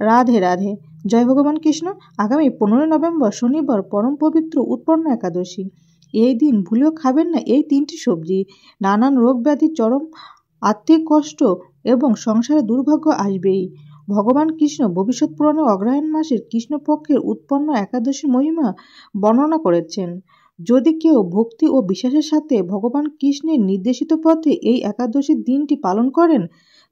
রাধে রাধে। জয় ভগবান কৃষ্ণ। আগামী 15 নভেম্বর শনিবার পরম পবিত্র উৎপন্ন একাদশী। এই দিন ভুলেও খাবেন না এই 3টি সবজি। নানান রোগ ব্যাধি, চরম আর্থিক কষ্ট এবং সংসারে দুর্ভাগ্য আসবেই। ভগবান কৃষ্ণ ভবিষ্যৎ পুরাণে অগ্রহায়ণ মাসের কৃষ্ণপক্ষের উৎপন্ন একাদশী মহিমা বর্ণনা করেছেন। যদি কেউ ভক্তি ও বিশ্বাসের সাথে ভগবান কৃষ্ণের নির্দেশিত পথে এই একাদশীর দিনটি পালন করেন,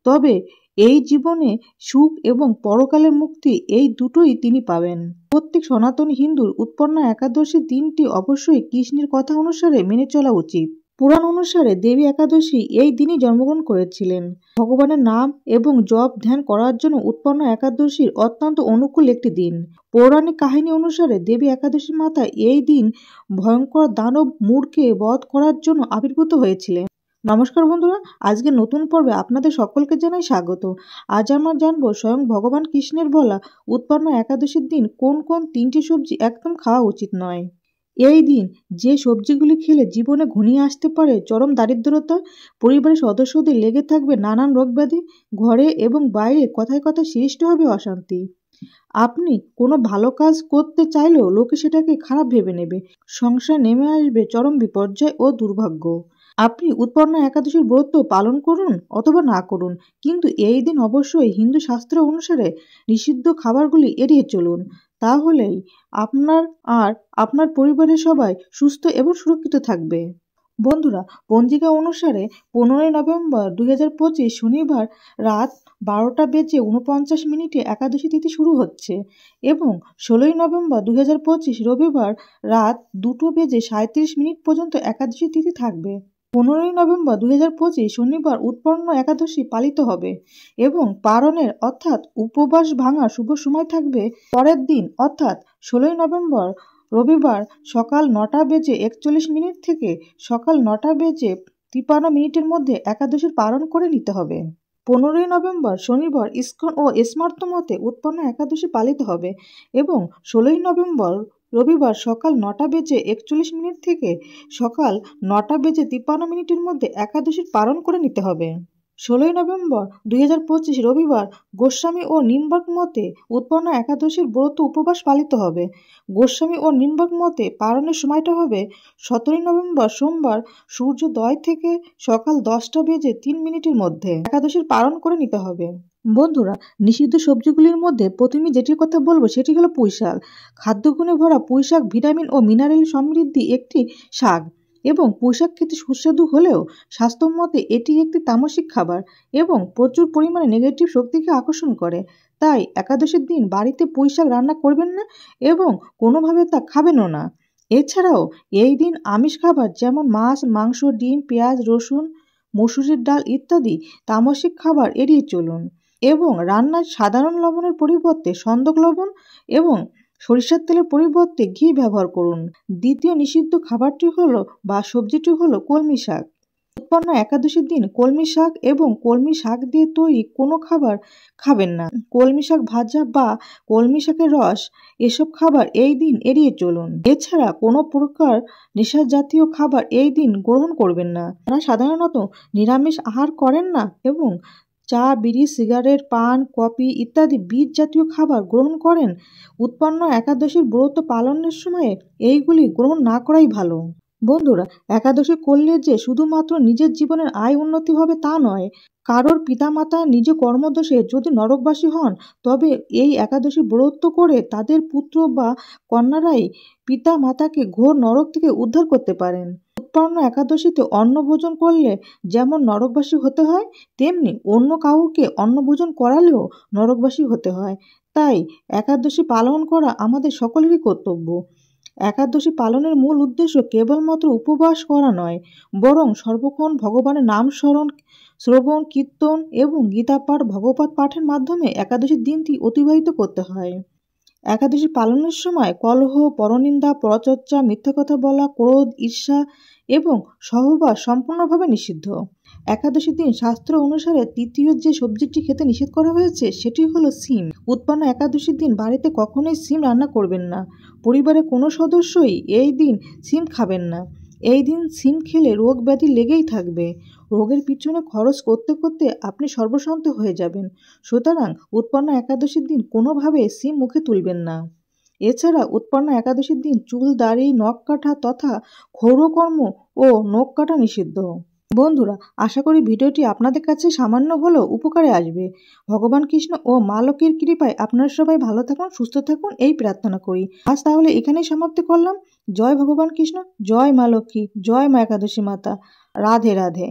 তবে এই জীবনে সুখ এবং পরকালের মুক্তি, এই দুটোই তিনি পাবেন। প্রত্যেক সনাতনী হিন্দুর উৎপন্ন একাদশীর দিনটি অবশ্যই কৃষ্ণের কথা অনুসারে মেনে চলা উচিত। পুরাণ অনুসারে দেবী একাদশী এই দিনই জন্মগ্রহণ করেছিলেন। ভগবানের নাম এবং জপ ধ্যান করার জন্য উৎপন্ন একাদশীর অত্যন্ত অনুকূল একটি দিন। পৌরাণিক কাহিনী অনুসারে দেবী একাদশীর মাতা এই দিন ভয়ঙ্কর দানব মূর্খকে বধ করার জন্য আবির্ভূত হয়েছিলেন। নমস্কার বন্ধুরা, আজকে নতুন পর্বে আপনাদের সকলকে জানাই স্বাগত। আজ আমরা জানবো স্বয়ং ভগবান কৃষ্ণের বলা উৎপন্ন একাদশীর দিন কোন কোন 3টি সবজি একদম খাওয়া উচিত নয়। এই দিন যে সবজিগুলি খেলে জীবনে ঘনিয়ে আসতে পারে চরম দারিদ্রতা, পরিবারের সদস্যদের লেগে থাকবে নানান রোগ ব্যাধি, ঘরে এবং বাইরে কথায় কথায় সৃষ্টি হবে অশান্তি। আপনি কোনো ভালো কাজ করতে চাইলেও লোকে সেটাকে খারাপ ভেবে নেবে। সংসার নেমে আসবে চরম বিপর্যয় ও দুর্ভাগ্য। আপনি উৎপন্ন একাদশীর ব্রত পালন করুন অথবা না করুন, কিন্তু এই দিন অবশ্যই হিন্দু শাস্ত্র অনুসারে নিষিদ্ধ খাবারগুলি এড়িয়ে চলুন। তাহলেই আপনার আর আপনার পরিবারের সবাই সুস্থ এবং সুরক্ষিত থাকবে। বন্ধুরা, পঞ্জিকা অনুসারে 15 নভেম্বর 2025 শনিবার রাত 12:49 একাদশী তিথি শুরু হচ্ছে এবং 16 নভেম্বর 2025 রবিবার রাত 2:37 পর্যন্ত একাদশী তিথি থাকবে। 15 নভেম্বর 2025 শনিবার উৎপন্ন একাদশী পালিত হবে এবং পারণের অর্থাৎ উপবাস ভাঙার শুভ সময় থাকবে পরের দিন অর্থাৎ 16 নভেম্বর রবিবার সকাল 9:41 থেকে সকাল 9:53 মধ্যে একাদশীর পালন করে নিতে হবে। 15 নভেম্বর শনিবার ইস্কন ও স্মার্ত মতে উৎপন্ন একাদশী পালিত হবে এবং 16 নভেম্বর রবিবার সকাল 9:41 থেকে সকাল 9:53 মধ্যে একাদশীর পালন করে নিতে হবে। 16 নভেম্বর 2025 রবিবার গোস্বামী ও নিম্বার্ক মতে উৎপন্ন একাদশীর ব্রত উপবাস পালিত হবে। গোস্বামী ও নিম্বার্ক মতে পালনের সময়টা হবে 17 নভেম্বর সোমবার সূর্যোদয় থেকে সকাল 10:03 মধ্যে একাদশীর পালন করে নিতে হবে। বন্ধুরা, নিষিদ্ধ সবজিগুলির মধ্যে প্রথমে যেটির কথা বলবো সেটি হলো পুঁইশাক। খাদ্যগুণে ভরা পুঁইশাক ভিটামিন ও মিনারেল সমৃদ্ধি একটি শাক এবং পুঁইশাক খেতে সুস্বাদু হলেও স্বাস্থ্যমতে এটি একটি তামসিক খাবার এবং প্রচুর পরিমাণে নেগেটিভ শক্তিকে আকর্ষণ করে। তাই একাদশীর দিন বাড়িতে পুঁইশাক রান্না করবেন না এবং কোনোভাবে তা খাবেনও না। এছাড়াও এই দিন আমিষ খাবার যেমন মাছ, মাংস, ডিম, পেঁয়াজ, রসুন, মসুরির ডাল ইত্যাদি তামসিক খাবার এড়িয়ে চলুন এবং রান্নায় সাধারণ লবণের পরিবর্তে সন্দক লবণ এবং সরিষার তেলের পরিবর্তে ঘি ব্যবহার করুন। দ্বিতীয় নিষিদ্ধ খাবারটি হলো বা সবজিটি হলো কলমি শাক। উৎপন্ন একাদশীর দিন কলমি শাক এবং কলমি শাক দিয়ে তৈরি কোনো খাবার খাবেন না। কলমি শাক ভাজা বা কলমি শাকের রস এসব খাবার এই দিন এড়িয়ে চলুন। এছাড়া কোনো প্রকার নেশা জাতীয় খাবার এই দিন গ্রহণ করবেন না। তারা সাধারণত নিরামিষ আহার করেন না এবং চা, বিড়ি, সিগারেট, পান, কফি ইত্যাদি বীজ জাতীয় খাবার গ্রহণ করেন। উৎপন্ন একাদশীর ব্রত পালনের সময়ে এইগুলি গ্রহণ না করাই ভালো। বন্ধুরা, একাদশী করলে যে শুধুমাত্র নিজের জীবনের আয় উন্নতি হবে তা নয়, কারোর পিতামাতা নিজ কর্মদোষে যদি নরকবাসী হন তবে এই একাদশী ব্রত করে তাদের পুত্র বা কন্যারাই পিতা মাতাকে ঘোর নরক থেকে উদ্ধার করতে পারেন। উৎপন্ন একাদশীতে অন্নভোজন করলে যেমন নরকবাসী হতে হয়, তেমনি অন্য কাউকে অন্নভোজন করালেও নরকবাসী হতে হয়। তাই একাদশী পালন করা আমাদের সকলেরই কর্তব্য। একাদশী পালনের মূল উদ্দেশ্য কেবলমাত্র উপবাস করা নয়, বরং সর্বক্ষণ ভগবানের নাম স্মরণ, শ্রবণ, কীর্তন এবং গীতা পাঠ, ভগবত পাঠের মাধ্যমে একাদশীর দিনটি অতিবাহিত করতে হয়। একাদশী পালনের সময় কলহ, পরনিন্দা, পরচর্চা, মিথ্যা কথা বলা, ক্রোধ, ঈর্ষা এবং সহবাস সম্পূর্ণভাবে নিষিদ্ধ। একাদশীর দিন শাস্ত্র অনুসারে তৃতীয় যে সবজিটি খেতে নিষেধ করা হয়েছে সেটি হলো শিম। উৎপন্ন একাদশীর দিন বাড়িতে কখনোই শিম রান্না করবেন না। পরিবারের কোনো সদস্যই এই দিন শিম খাবেন না। এই দিন শিম খেলে রোগ ব্যাধি লেগেই থাকবে। রোগের পিছনে খরচ করতে করতে আপনি সর্বস্বান্ত হয়ে যাবেন। সুতরাং উৎপন্না একাদশীর দিন কোনোভাবে শিম মুখে তুলবেন না। এছাড়া উৎপন্না একাদশীর দিন চুল, দাড়ি, নখ কাটা তথা ক্ষৌরকর্ম ও নখ কাটা নিষিদ্ধ। বন্ধুরা, আশা করি ভিডিওটি আপনাদের কাছে সামান্য হলেও উপকারে আসবে। ভগবান কৃষ্ণ ও মা লক্ষ্মীর কৃপায় আপনারা সবাই ভালো থাকুন, সুস্থ থাকুন, এই প্রার্থনা করি। আজ তাহলে এখানেই সমাপ্তি করলাম। জয় ভগবান কৃষ্ণ, জয় মা লক্ষ্মী, জয় মা একাদশী মাতা। রাধে রাধে।